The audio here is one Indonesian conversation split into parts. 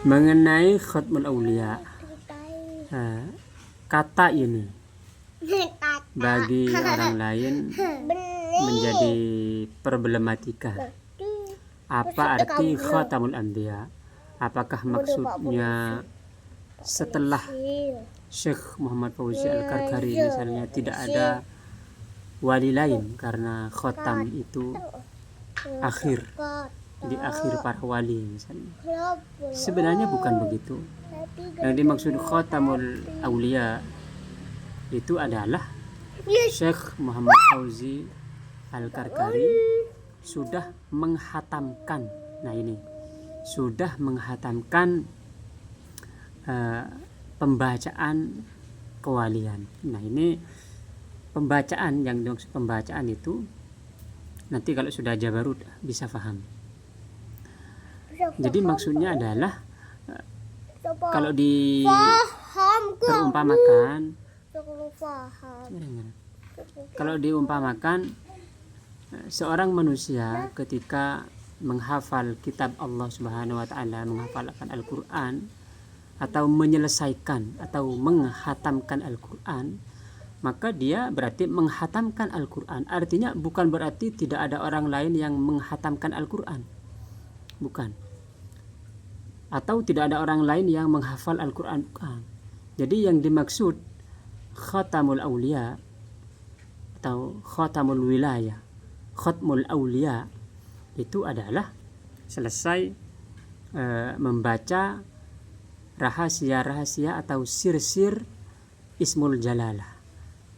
Mengenai khatmul aulia, kata ini bagi orang lain menjadi problematika. Apa arti khatamul anbiya? Apakah maksudnya setelah Syekh Muhammad Fauzi Al-Karkari misalnya tidak ada wali lain, karena khatam itu akhir, di akhir para wali misalnya. Sebenarnya bukan begitu. Yang dimaksud khatamul aulia itu adalah Syekh Muhammad Fauzi Al-Karkari sudah menghatamkan, sudah menghatamkan pembacaan kewalian. Ini pembacaan, yang dimaksud pembacaan itu nanti kalau sudah Jabarut bisa paham. Jadi maksudnya adalah kalau diumpamakan seorang manusia ketika menghafal kitab Allah Subhanahu wa taala, menghafalkan Al-Qur'an atau menyelesaikan atau menghatamkan Al-Qur'an, maka dia berarti menghatamkan Al-Qur'an. Artinya bukan berarti tidak ada orang lain yang menghatamkan Al-Qur'an. Bukan. Atau tidak ada orang lain yang menghafal Al-Qur'an. Bukan. Jadi yang dimaksud khatamul aulia atau khatamul wilayah, khatmul aulia itu adalah selesai membaca rahasia-rahasia atau sir-sir Ismul Jalalah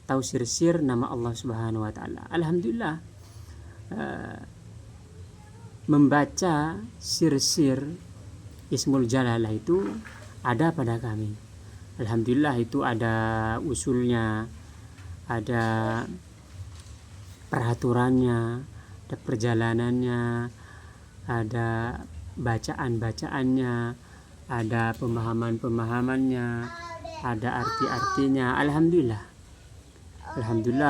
atau sir-sir nama Allah Subhanahu wa taala. Alhamdulillah, membaca sir-sir Ismul Jalalah itu ada pada kami. Alhamdulillah, itu ada usulnya, ada peraturannya, ada perjalanannya, ada bacaan-bacaannya, ada pemahaman-pemahamannya, ada arti-artinya. Alhamdulillah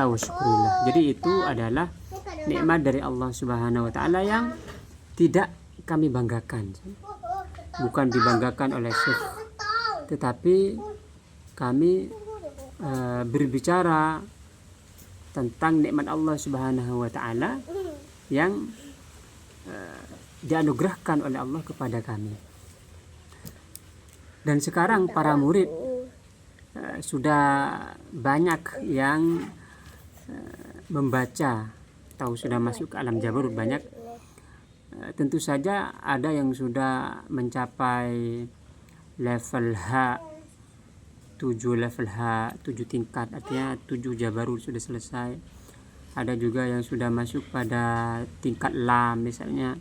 wa syukurillah. Jadi itu adalah nikmat dari Allah Subhanahu wa taala yang tidak kami banggakan. Bukan dibanggakan oleh Syekh, tetapi kami berbicara tentang nikmat Allah Subhanahu wa taala yang dianugerahkan oleh Allah kepada kami. Dan sekarang para murid sudah banyak yang membaca atau sudah masuk ke alam Jabarut, banyak. Tentu saja ada yang sudah mencapai level H7, level H7 tingkat, artinya 7 Jabarut sudah selesai. Ada juga yang sudah masuk pada tingkat lam misalnya.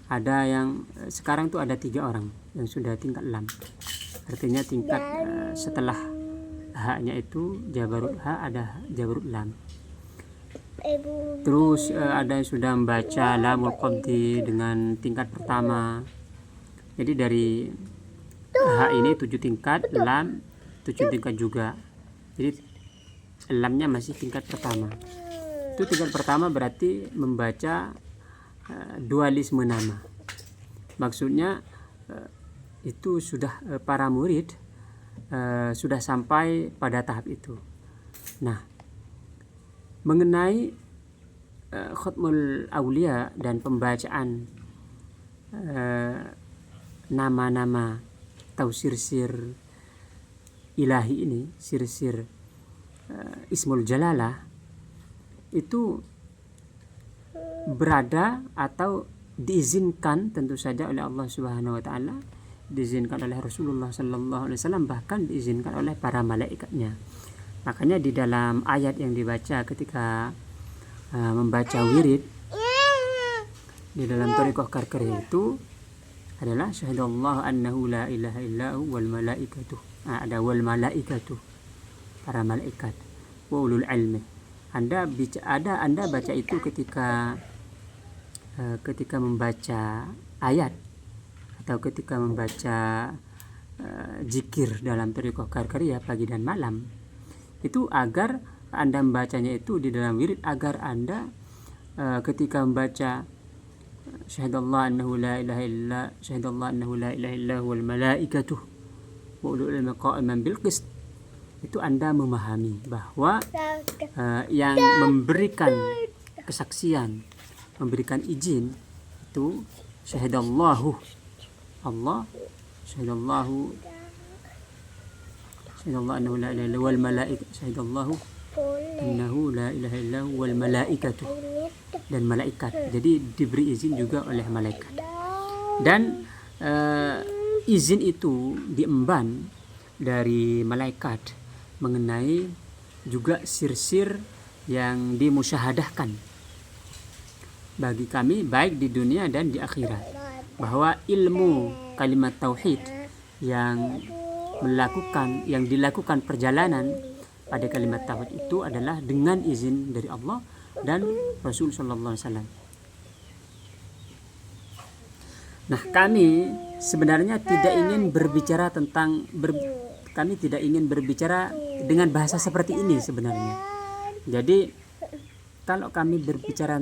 Ada yang sekarang tuh ada 3 orang yang sudah tingkat lam. Artinya tingkat setelah H-nya itu Jabarut H, ada Jabarut lam. Terus ada yang sudah membaca lamul qabdi dengan tingkat pertama. Jadi dari H ini 7 tingkat, lam 7 tingkat juga. Jadi lamnya masih tingkat pertama. Itu tingkat pertama berarti membaca dualisme nama. Maksudnya itu sudah para murid sudah sampai pada tahap itu. Nah, mengenai khatmul aulia dan pembacaan nama-nama atau sir-sir ilahi ini, sir-sir Ismul Jalalah, itu berada atau diizinkan tentu saja oleh Allah Subhanahu wa taala, diizinkan oleh Rasulullah sallallahu alaihi wasallam, bahkan diizinkan oleh para malaikatnya. Makanya di dalam ayat yang dibaca ketika membaca wirid di dalam thariqah Karkariyah itu adalah syahidallahu annahu la ilaha illahu wal malaikatuh. Ada wal malaikatuh, para malaikat, wa ulul ilmi. Anda baca itu ketika membaca ayat atau ketika membaca zikir dalam thariqah Karkariyah pagi dan malam. Itu agar Anda membacanya itu di dalam wirid, agar Anda ketika membaca syahidallahu annahu la ilaha illa syahidallahu annahu la ilaha illa wal malaikatuh wa ulul ilmi qa'iman bil qist, itu Anda memahami bahwa yang memberikan kesaksian, memberikan izin itu syahidallahu Allah, syahidallahu annahu la ilaha illa wal malaikatuh, syahidallahu annahu la ilaha illa wal malaikatuh, dan malaikat. Jadi diberi izin juga oleh malaikat. Dan izin itu diemban dari malaikat mengenai juga sir-sir yang dimusyahadahkan bagi kami baik di dunia dan di akhirat, bahwa ilmu kalimat tauhid yang dilakukan perjalanan pada kalimat tauhid itu adalah dengan izin dari Allah dan Rasul sallallahu alaihi wasallam. Nah, kami sebenarnya tidak ingin berbicara kami tidak ingin berbicara dengan bahasa seperti ini sebenarnya. Jadi kalau kami berbicara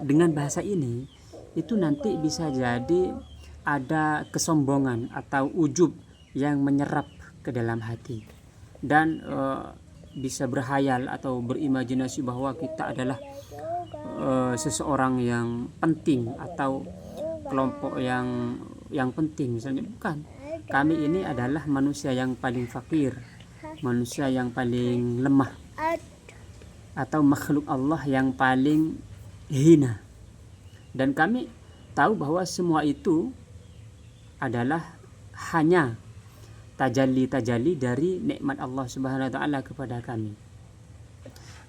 dengan bahasa ini, itu nanti bisa jadi ada kesombongan atau ujub yang menyerap ke dalam hati, dan bisa berhayal atau berimajinasi bahwa kita adalah seseorang yang penting atau kelompok yang penting misalnya. Bukan, kami ini adalah manusia yang paling fakir, manusia yang paling lemah, atau makhluk Allah yang paling hina. Dan kami tahu bahwa semua itu adalah hanya tajalli dari nikmat Allah Subhanahu wa taala kepada kami.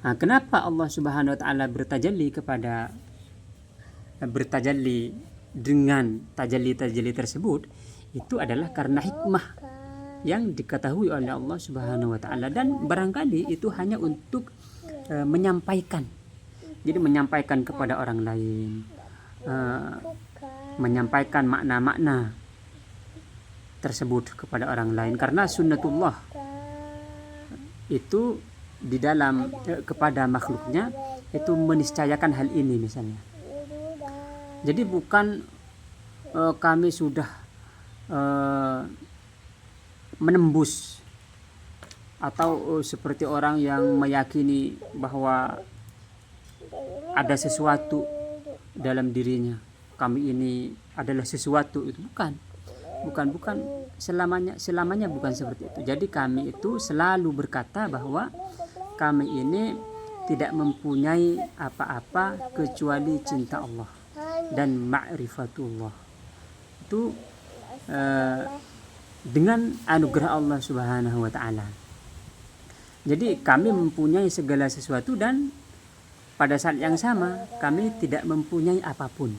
Nah, kenapa Allah Subhanahu wa taala bertajalli dengan tajalli tersebut? Itu adalah karena hikmah yang diketahui oleh Allah Subhanahu wa taala, dan barangkali itu hanya untuk menyampaikan. Jadi menyampaikan kepada orang lain, menyampaikan makna-makna tersebut kepada orang lain, karena sunnatullah itu di dalam kepada makhluknya itu meniscayakan hal ini misalnya. Jadi bukan kami sudah menembus atau seperti orang yang meyakini bahwa ada sesuatu dalam dirinya, kami ini adalah sesuatu, itu bukan selamanya bukan seperti itu. Jadi kami itu selalu berkata bahwa kami ini tidak mempunyai apa-apa kecuali cinta Allah dan ma'rifatullah. Itu dengan anugerah Allah Subhanahu wa taala. Jadi kami mempunyai segala sesuatu, dan pada saat yang sama kami tidak mempunyai apapun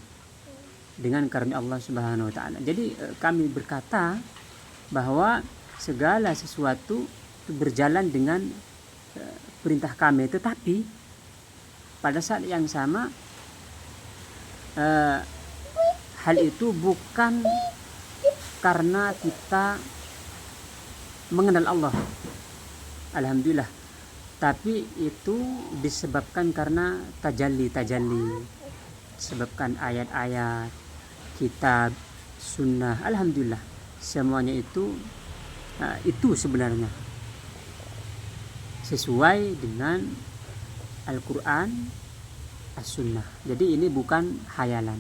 dengan karunia Allah Subhanahu wa taala. Jadi kami berkata bahwa segala sesuatu itu berjalan dengan perintah kami, tetapi pada saat yang sama hal itu bukan karena kita mengenal Allah, alhamdulillah, tapi itu disebabkan karena tajalli, disebabkan ayat-ayat, kitab, sunnah, alhamdulillah, semuanya itu sebenarnya sesuai dengan Al-Quran, As-Sunnah. Jadi ini bukan hayalan.